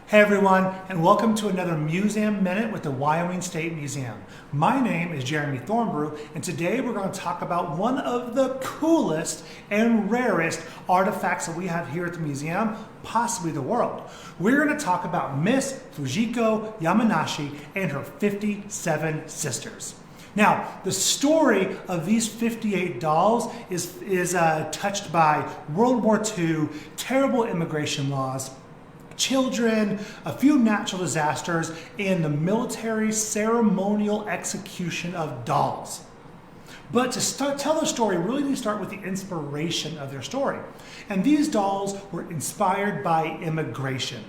Hey everyone, and welcome to another Museum Minute with the Wyoming State Museum. My name is Jeremy Thornbrew, and today we're going to talk about one of the coolest and rarest artifacts that we have here at the museum, possibly the world. We're going to talk about Miss Fujiko Yamanashi and her 57 sisters. Now, the story of these 58 dolls is touched by World War II, terrible immigration laws, children, a few natural disasters, and the military ceremonial execution of dolls. But to tell the story, we really need to start with the inspiration of their story. And these dolls were inspired by immigration.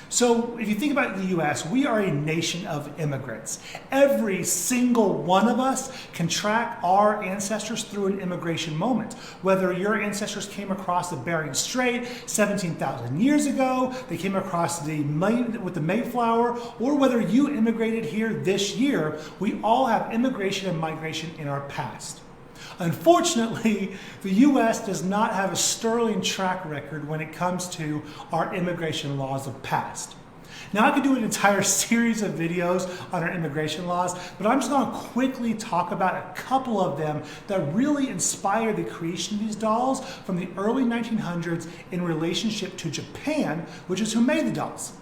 So if you think about the US, we are a nation of immigrants. Every single one of us can track our ancestors through an immigration moment. Whether your ancestors came across the Bering Strait 17,000 years ago, they came across with the Mayflower, or whether you immigrated here this year, we all have immigration and migration in our past. Unfortunately, the U.S. does not have a sterling track record when it comes to our immigration laws of past. Now, I could do an entire series of videos on our immigration laws, but I'm just going to quickly talk about a couple of them that really inspired the creation of these dolls from the early 1900s in relationship to Japan, which is who made the dolls.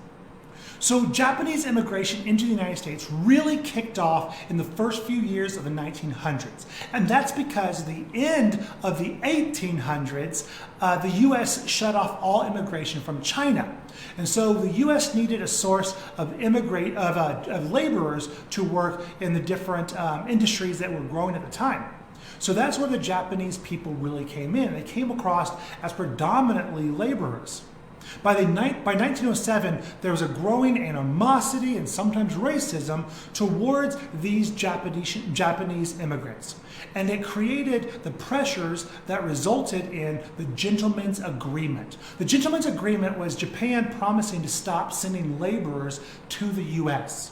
So Japanese immigration into the United States really kicked off in the first few years of the 1900s. And that's because at the end of the 1800s, the US shut off all immigration from China. And so the US needed a source of laborers to work in the different industries that were growing at the time. So that's where the Japanese people really came in. They came across as predominantly laborers. By 1907, there was a growing animosity and sometimes racism towards these Japanese immigrants. And it created the pressures that resulted in the Gentleman's Agreement. The Gentleman's Agreement was Japan promising to stop sending laborers to the U.S.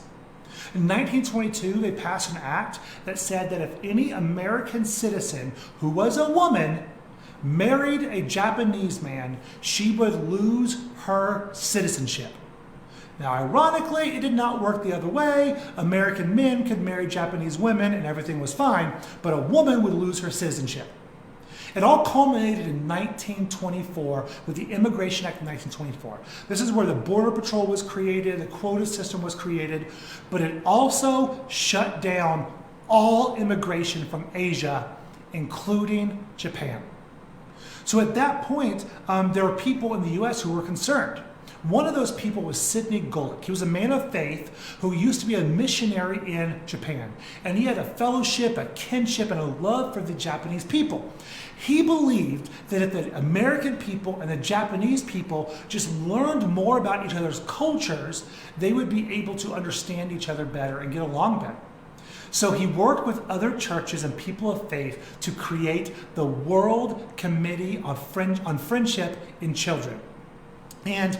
In 1922, they passed an act that said that if any American citizen who was a woman married a Japanese man, she would lose her citizenship. Now, ironically, it did not work the other way. American men could marry Japanese women and everything was fine, but a woman would lose her citizenship. It all culminated in 1924 with the Immigration Act of 1924. This is where the Border Patrol was created, the quota system was created, but it also shut down all immigration from Asia, including Japan. So at that point, there were people in the U.S. who were concerned. One of those people was Sidney Gulick. He was a man of faith who used to be a missionary in Japan. And he had a fellowship, a kinship, and a love for the Japanese people. He believed that if the American people and the Japanese people just learned more about each other's cultures, they would be able to understand each other better and get along better. So he worked with other churches and people of faith to create the World Committee on Friendship in Children. And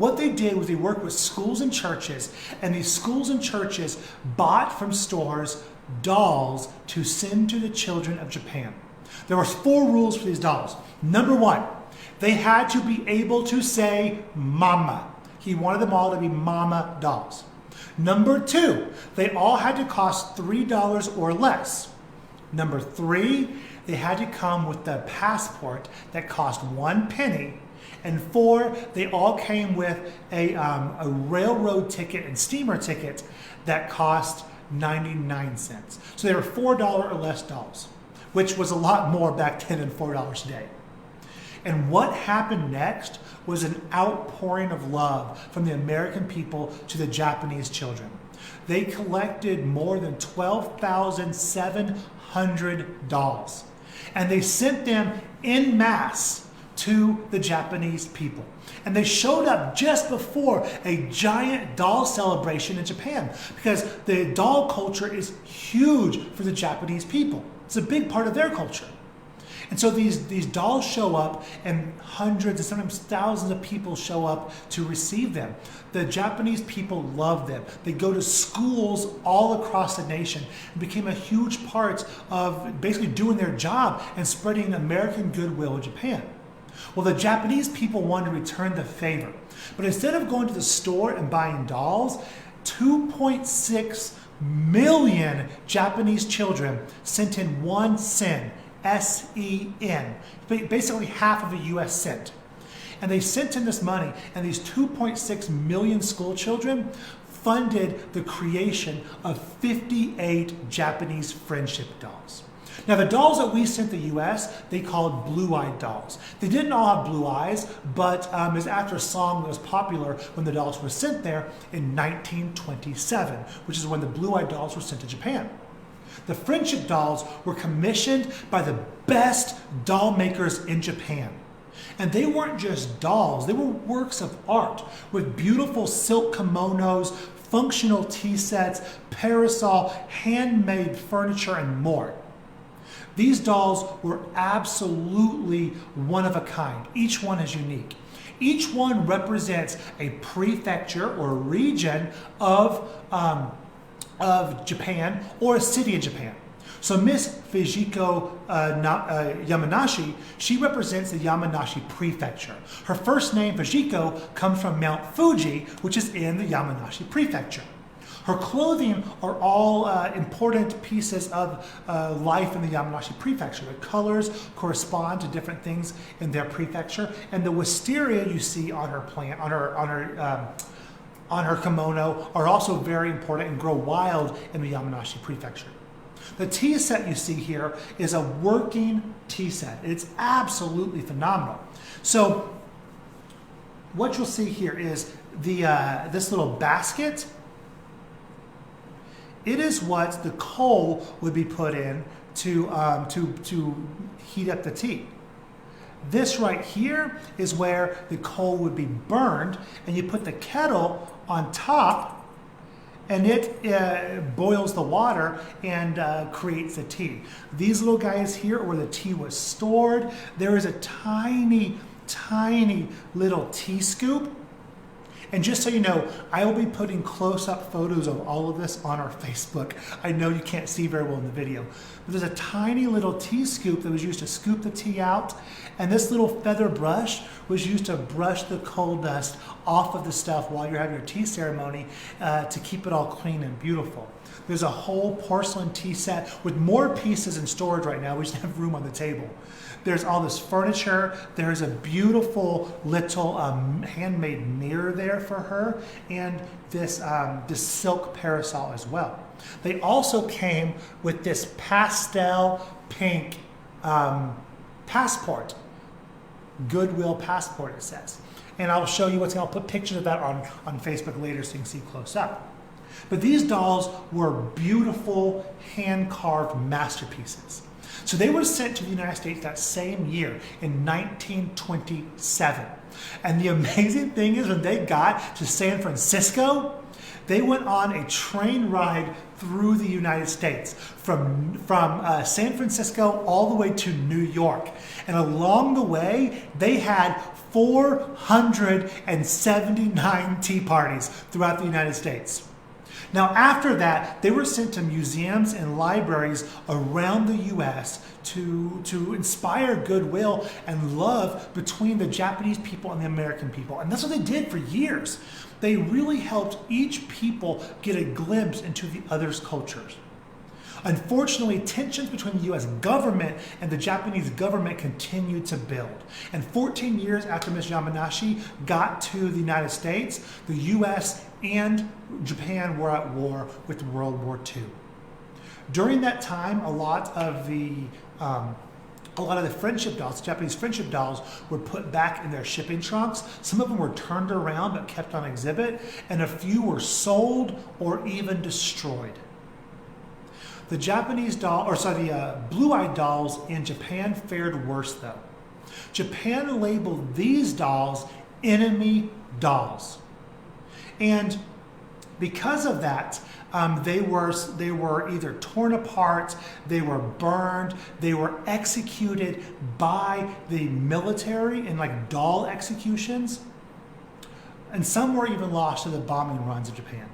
what they did was they worked with schools and churches, and these schools and churches bought from stores dolls to send to the children of Japan. There were 4 rules for these dolls. Number 1, they had to be able to say mama. He wanted them all to be mama dolls. Number 2, they all had to cost $3 or less. Number 3, they had to come with the passport that cost 1 penny. And 4, they all came with a railroad ticket and steamer ticket that cost 99 cents. So they were $4 or less dolls, which was a lot more back then than $4 today. And what happened next was an outpouring of love from the American people to the Japanese children. They collected more than 12,700 dolls, and they sent them en masse to the Japanese people. And they showed up just before a giant doll celebration in Japan, because the doll culture is huge for the Japanese people. It's a big part of their culture. And so these dolls show up, and hundreds and sometimes thousands of people show up to receive them. The Japanese people love them. They go to schools all across the nation and became a huge part of basically doing their job and spreading American goodwill in Japan. Well, the Japanese people wanted to return the favor, but instead of going to the store and buying dolls, 2.6 million Japanese children sent in 1 sen, S-E-N, basically half of a US cent. And they sent in this money, and these 2.6 million school children funded the creation of 58 Japanese friendship dolls. Now, the dolls that we sent the US, they called blue-eyed dolls. They didn't all have blue eyes, but it's after a song that was popular when the dolls were sent there in 1927, which is when the blue-eyed dolls were sent to Japan. The friendship dolls were commissioned by the best doll makers in Japan. And they weren't just dolls, they were works of art with beautiful silk kimonos, functional tea sets, parasol, handmade furniture, and more. These dolls were absolutely one of a kind. Each one is unique. Each one represents a prefecture or region of Japan or a city in Japan. So Miss Fujiko Yamanashi, she represents the Yamanashi prefecture. Her first name, Fujiko, comes from Mount Fuji, which is in the Yamanashi prefecture. Her clothing are all important pieces of life in the Yamanashi prefecture. The colors correspond to different things in their prefecture, and the wisteria you see on her plant, on her kimono, are also very important and grow wild in the Yamanashi prefecture. The tea set you see here is a working tea set. It's absolutely phenomenal. So what you'll see here is this little basket. It is what the coal would be put in to heat up the tea. This right here is where the coal would be burned, and you put the kettle on top, and it boils the water and creates the tea. These little guys here are where the tea was stored. There is a tiny, tiny little tea scoop. And just so you know, I will be putting close-up photos of all of this on our Facebook. I know you can't see very well in the video. But there's a tiny little tea scoop that was used to scoop the tea out. And this little feather brush was used to brush the coal dust off of the stuff while you're having your tea ceremony to keep it all clean and beautiful. There's a whole porcelain tea set with more pieces in storage right now. We just have room on the table. There's all this furniture. There's a beautiful little handmade mirror there for her, and this silk parasol as well. They also came with this pastel pink passport, Goodwill passport it says. And I'll show you I'll put pictures of that on Facebook later so you can see close up. But these dolls were beautiful hand-carved masterpieces. So they were sent to the United States that same year in 1927. And the amazing thing is when they got to San Francisco, they went on a train ride through the United States from San Francisco all the way to New York. And along the way, they had 479 tea parties throughout the United States. Now, after that, they were sent to museums and libraries around the U.S. to inspire goodwill and love between the Japanese people and the American people. And that's what they did for years. They really helped each people get a glimpse into the other's cultures. Unfortunately, tensions between the U.S. government and the Japanese government continued to build. And 14 years after Ms. Yamanashi got to the United States, the U.S. and Japan were at war with World War II. During that time, a lot of the friendship dolls, Japanese friendship dolls, were put back in their shipping trunks. Some of them were turned around but kept on exhibit, and a few were sold or even destroyed. The blue-eyed dolls in Japan fared worse though. Japan labeled these dolls enemy dolls. And because of that, they were either torn apart, they were burned, they were executed by the military in like doll executions, and some were even lost to the bombing runs of Japan.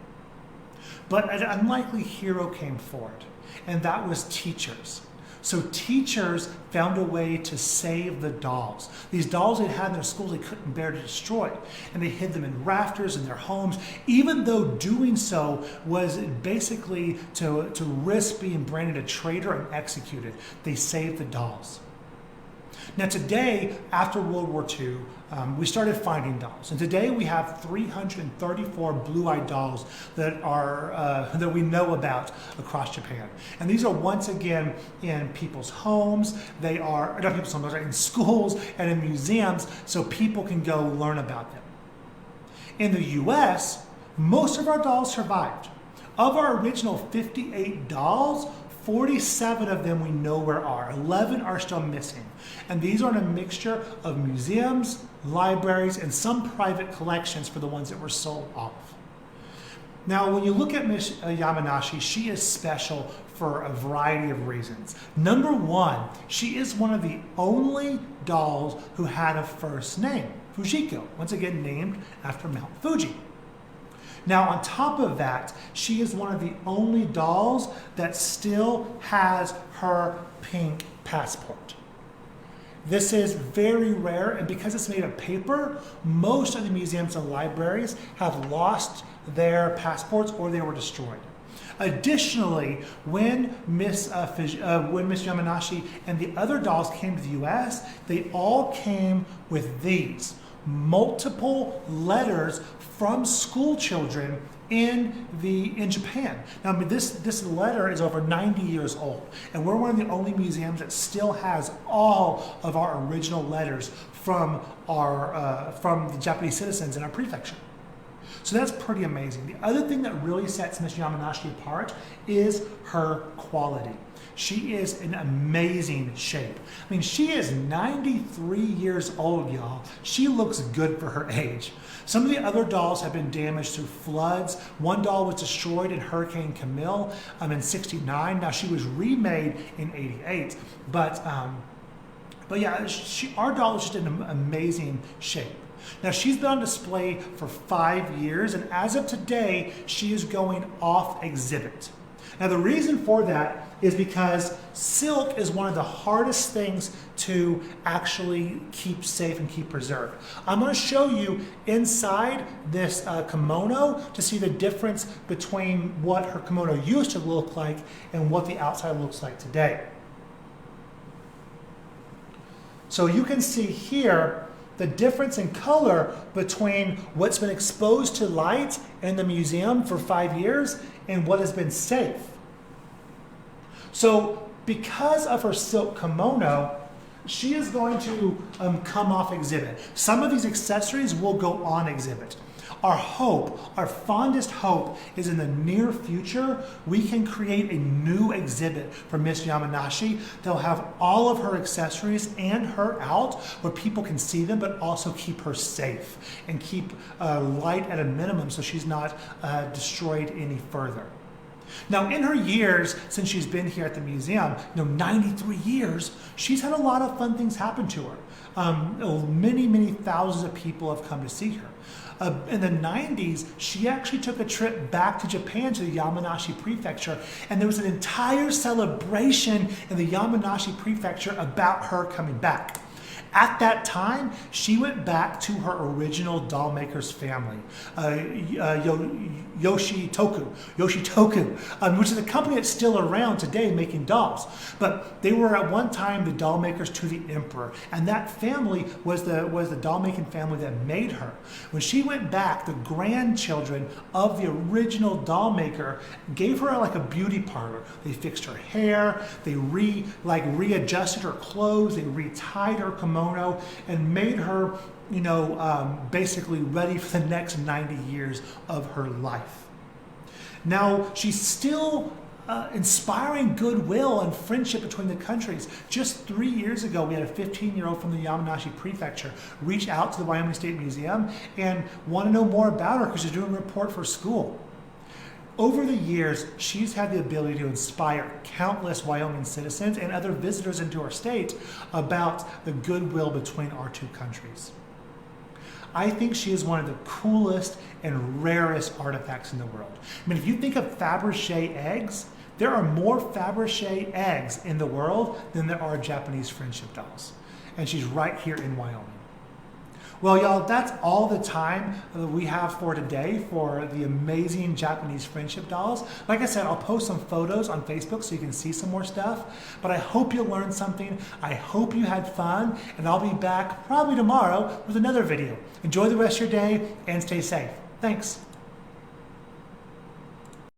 But an unlikely hero came forward, and that was teachers. So teachers found a way to save the dolls. These dolls they had in their schools they couldn't bear to destroy. And they hid them in rafters in their homes, even though doing so was basically to risk being branded a traitor and executed. They saved the dolls. Now today, after World War II, we started finding dolls, and today we have 334 blue-eyed dolls that we know about across Japan. And these are once again in people's homes. They are not people's homes, in schools and in museums, so people can go learn about them. In the U.S., most of our dolls survived. Of our original 58 dolls, 47 of them we know where are. 11 are still missing. And these are in a mixture of museums, libraries, and some private collections for the ones that were sold off. Now, when you look at Miss Yamanashi, she is special for a variety of reasons. Number one, she is one of the only dolls who had a first name, Fujiko, once again named after Mount Fuji. Now, on top of that, she is one of the only dolls that still has her pink passport. This is very rare, and because it's made of paper, most of the museums and libraries have lost their passports or they were destroyed. Additionally, when Miss Yamanashi and the other dolls came to the U.S., they all came with these multiple letters from school children in Japan. Now, I mean, this letter is over 90 years old, and we're one of the only museums that still has all of our original letters from the Japanese citizens in our prefecture. So that's pretty amazing. The other thing that really sets Miss Yamanashi apart is her quality. She is in amazing shape. I mean, she is 93 years old, y'all. She looks good for her age. Some of the other dolls have been damaged through floods. One doll was destroyed in Hurricane Camille in '69. Now, she was remade in '88. But yeah, our doll is just in amazing shape. Now, she's been on display for 5 years, and as of today, she is going off exhibit. Now, the reason for that is because silk is one of the hardest things to actually keep safe and keep preserved. I'm going to show you inside this kimono to see the difference between what her kimono used to look like and what the outside looks like today. So you can see here the difference in color between what's been exposed to light in the museum for 5 years and what has been safe. So because of her silk kimono, she is going to come off exhibit. Some of these accessories will go on exhibit. Our hope, our fondest hope, is in the near future, we can create a new exhibit for Miss Yamanashi. They'll have all of her accessories and her out where people can see them, but also keep her safe and keep light at a minimum so she's not destroyed any further. Now, in her years since she's been here at the museum, 93 years, she's had a lot of fun things happen to her. Many thousands of people have come to see her. In the 90s, she actually took a trip back to Japan to the Yamanashi prefecture, and there was an entire celebration in the Yamanashi prefecture about her coming back. At that time, she went back to her original doll maker's family, Yoshitoku, which is a company that's still around today making dolls. But they were at one time the doll makers to the emperor, and that family was the doll making family that made her. When she went back, the grandchildren of the original doll maker gave her like a beauty parlor. They fixed her hair, they readjusted her clothes, they retied her kimono, and made her, basically ready for the next 90 years of her life. Now, she's still inspiring goodwill and friendship between the countries. Just 3 years ago, we had a 15-year-old from the Yamanashi prefecture reach out to the Wyoming State Museum and want to know more about her because she's doing a report for school. Over the years, she's had the ability to inspire countless Wyoming citizens and other visitors into our state about the goodwill between our two countries. I think she is one of the coolest and rarest artifacts in the world. I mean, if you think of Fabergé eggs, There are more Fabergé eggs in the world than there are Japanese friendship dolls. And she's right here in Wyoming. Well, y'all, that's all the time that we have for today for the amazing Japanese friendship dolls. Like I said, I'll post some photos on Facebook so you can see some more stuff. But I hope you learned something. I hope you had fun. And I'll be back probably tomorrow with another video. Enjoy the rest of your day and stay safe. Thanks.